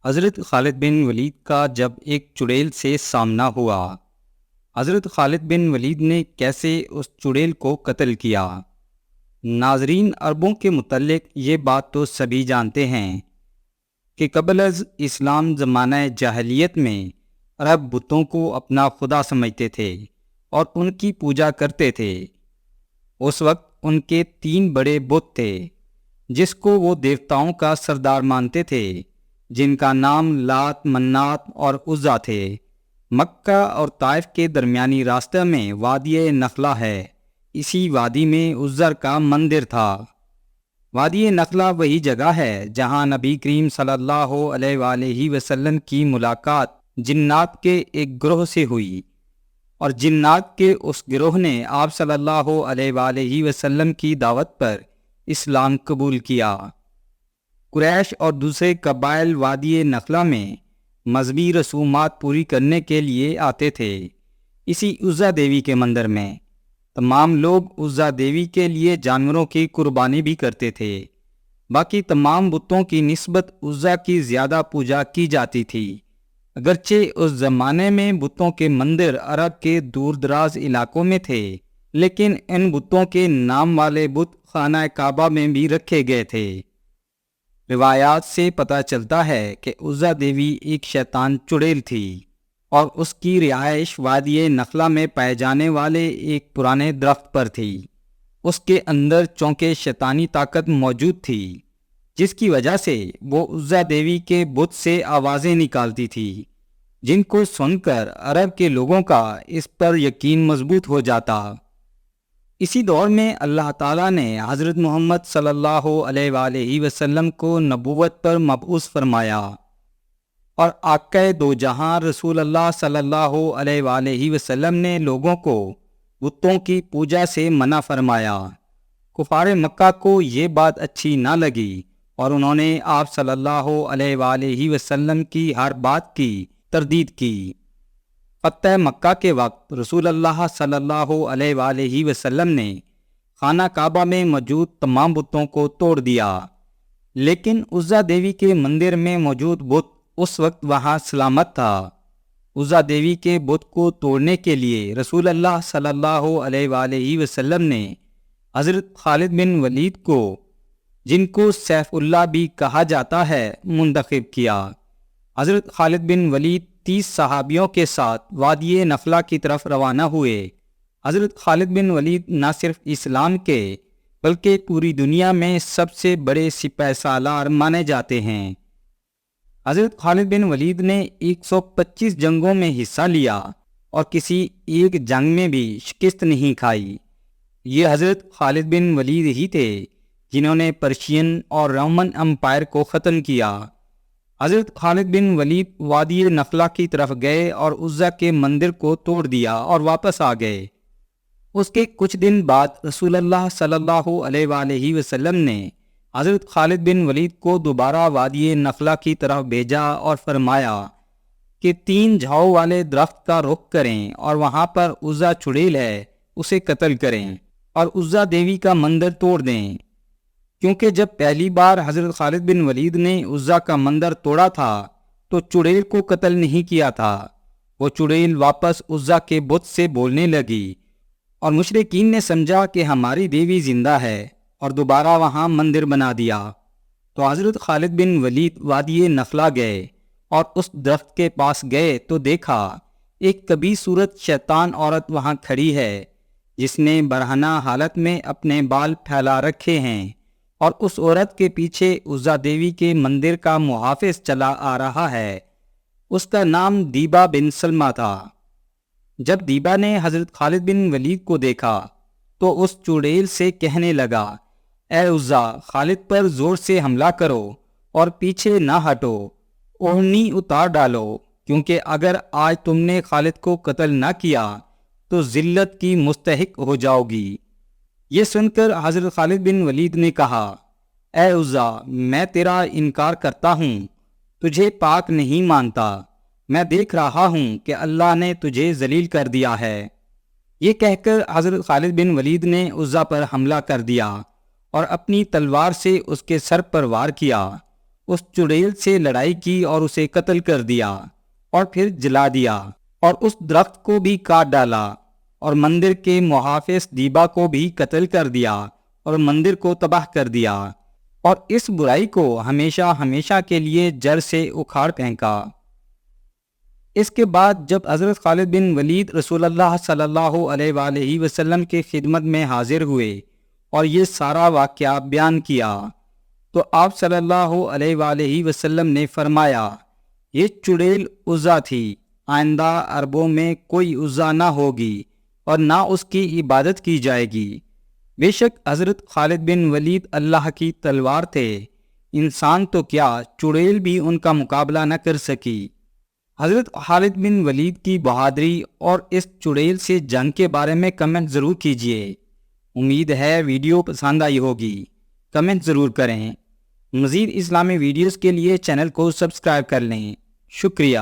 حضرت خالد بن ولید کا جب ایک چڑیل سے سامنا ہوا، حضرت خالد بن ولید نے کیسے اس چڑیل کو قتل کیا؟ ناظرین، عربوں کے متعلق یہ بات تو سبھی جانتے ہیں کہ قبل از اسلام زمانہ جاہلیت میں عرب بتوں کو اپنا خدا سمجھتے تھے اور ان کی پوجا کرتے تھے۔ اس وقت ان کے 3 بڑے بت تھے جس کو وہ دیوتاؤں کا سردار مانتے تھے، جن کا نام لات، منات اور عزا تھے۔ مکہ اور طائف کے درمیانی راستہ میں وادی نخلا ہے، اسی وادی میں عزر کا مندر تھا۔ وادی نخلا وہی جگہ ہے جہاں نبی کریم صلی اللہ علیہ وآلہ وسلم کی ملاقات جنات کے ایک گروہ سے ہوئی، اور جنات کے اس گروہ نے آپ صلی اللہ علیہ وآلہ وسلم کی دعوت پر اسلام قبول کیا۔ قریش اور دوسرے قبائل وادی نخلا میں مذہبی رسومات پوری کرنے کے لیے آتے تھے۔ اسی عزا دیوی کے مندر میں تمام لوگ عزا دیوی کے لیے جانوروں کی قربانی بھی کرتے تھے۔ باقی تمام بتوں کی نسبت عزا کی زیادہ پوجا کی جاتی تھی۔ اگرچہ اس زمانے میں بتوں کے مندر عرب کے دور دراز علاقوں میں تھے، لیکن ان بتوں کے نام والے بت خانہ کعبہ میں بھی رکھے گئے تھے۔ روایات سے پتہ چلتا ہے کہ عزا دیوی ایک شیطان چڑیل تھی اور اس کی رہائش وادی نخلا میں پائے جانے والے ایک پرانے درخت پر تھی۔ اس کے اندر چونکہ شیطانی طاقت موجود تھی، جس کی وجہ سے وہ عزا دیوی کے بت سے آوازیں نکالتی تھی، جن کو سن کر عرب کے لوگوں کا اس پر یقین مضبوط ہو جاتا۔ اسی دور میں اللہ تعالیٰ نے حضرت محمد صلی اللہ علیہ وآلہ وسلم کو نبوت پر مبعوث فرمایا، اور آقا دو جہاں رسول اللہ صلی اللہ علیہ وآلہ وسلم نے لوگوں کو بتوں کی پوجا سے منع فرمایا۔ کفار مکہ کو یہ بات اچھی نہ لگی اور انہوں نے آپ صلی اللہ علیہ وآلہ وسلم کی ہر بات کی تردید کی۔ فتح مکہ کے وقت رسول اللہ صلی اللہ علیہ وآلہ وسلم نے خانہ کعبہ میں موجود تمام بتوں کو توڑ دیا، لیکن عزا دیوی کے مندر میں موجود بت اس وقت وہاں سلامت تھا۔ عزا دیوی کے بت کو توڑنے کے لیے رسول اللہ صلی اللہ علیہ وآلہ وسلم نے حضرت خالد بن ولید کو، جن کو سیف اللہ بھی کہا جاتا ہے، منتخب کیا۔ حضرت خالد بن ولید 30 صحابیوں کے ساتھ وادی نخلا کی طرف روانہ ہوئے۔ حضرت خالد بن ولید نہ صرف اسلام کے بلکہ پوری دنیا میں سب سے بڑے سپہ سالار مانے جاتے ہیں۔ حضرت خالد بن ولید نے 125 جنگوں میں حصہ لیا اور کسی ایک جنگ میں بھی شکست نہیں کھائی۔ یہ حضرت خالد بن ولید ہی تھے جنہوں نے پرشین اور رومن امپائر کو ختم کیا۔ حضرت خالد بن ولید وادی نخلا کی طرف گئے اور عزا کے مندر کو توڑ دیا اور واپس آ گئے۔ اس کے کچھ دن بعد رسول اللہ صلی اللہ علیہ وآلہ وسلم نے حضرت خالد بن ولید کو دوبارہ وادی نخلا کی طرف بھیجا اور فرمایا کہ 3 جھاؤ والے درخت کا رخ کریں اور وہاں پر عزا چڑیل ہے، اسے قتل کریں اور عزا دیوی کا مندر توڑ دیں، کیونکہ جب پہلی بار حضرت خالد بن ولید نے عزا کا مندر توڑا تھا تو چڑیل کو قتل نہیں کیا تھا۔ وہ چڑیل واپس عزا کے بت سے بولنے لگی اور مشرکین نے سمجھا کہ ہماری دیوی زندہ ہے اور دوبارہ وہاں مندر بنا دیا۔ تو حضرت خالد بن ولید وادی نخلا گئے اور اس درخت کے پاس گئے تو دیکھا ایک کبھی صورت شیطان عورت وہاں کھڑی ہے، جس نے برہنہ حالت میں اپنے بال پھیلا رکھے ہیں، اور اس عورت کے پیچھے عزا دیوی کے مندر کا محافظ چلا آ رہا ہے۔ اس کا نام دیبا بن سلمہ تھا۔ جب دیبا نے حضرت خالد بن ولید کو دیکھا تو اس چڑیل سے کہنے لگا، اے عزا، خالد پر زور سے حملہ کرو اور پیچھے نہ ہٹو، اوڑھنی اتار ڈالو، کیونکہ اگر آج تم نے خالد کو قتل نہ کیا تو ذلت کی مستحق ہو جاؤ گی۔ یہ سن کر حضرت خالد بن ولید نے کہا، اے عزا، میں تیرا انکار کرتا ہوں، تجھے پاک نہیں مانتا، میں دیکھ رہا ہوں کہ اللہ نے تجھے ذلیل کر دیا ہے۔ یہ کہہ کر حضرت خالد بن ولید نے عزا پر حملہ کر دیا اور اپنی تلوار سے اس کے سر پر وار کیا۔ اس چڑیل سے لڑائی کی اور اسے قتل کر دیا اور پھر جلا دیا، اور اس درخت کو بھی کاٹ ڈالا، اور مندر کے محافظ دیبا کو بھی قتل کر دیا اور مندر کو تباہ کر دیا، اور اس برائی کو ہمیشہ ہمیشہ کے لیے جڑ سے اکھاڑ پھینکا۔ اس کے بعد جب حضرت خالد بن ولید رسول اللہ صلی اللہ علیہ وآلہ وسلم کے خدمت میں حاضر ہوئے اور یہ سارا واقعہ بیان کیا تو آپ صلی اللہ علیہ وآلہ وسلم نے فرمایا، یہ چڑیل عزا تھی، آئندہ عربوں میں کوئی عزا نہ ہوگی اور نہ اس کی عبادت کی جائے گی۔ بے شک حضرت خالد بن ولید اللہ کی تلوار تھے، انسان تو کیا چڑیل بھی ان کا مقابلہ نہ کر سکی۔ حضرت خالد بن ولید کی بہادری اور اس چڑیل سے جنگ کے بارے میں کمنٹ ضرور کیجیے۔ امید ہے ویڈیو پسند آئی ہوگی، کمنٹ ضرور کریں۔ مزید اسلامی ویڈیوز کے لیے چینل کو سبسکرائب کر لیں۔ شکریہ۔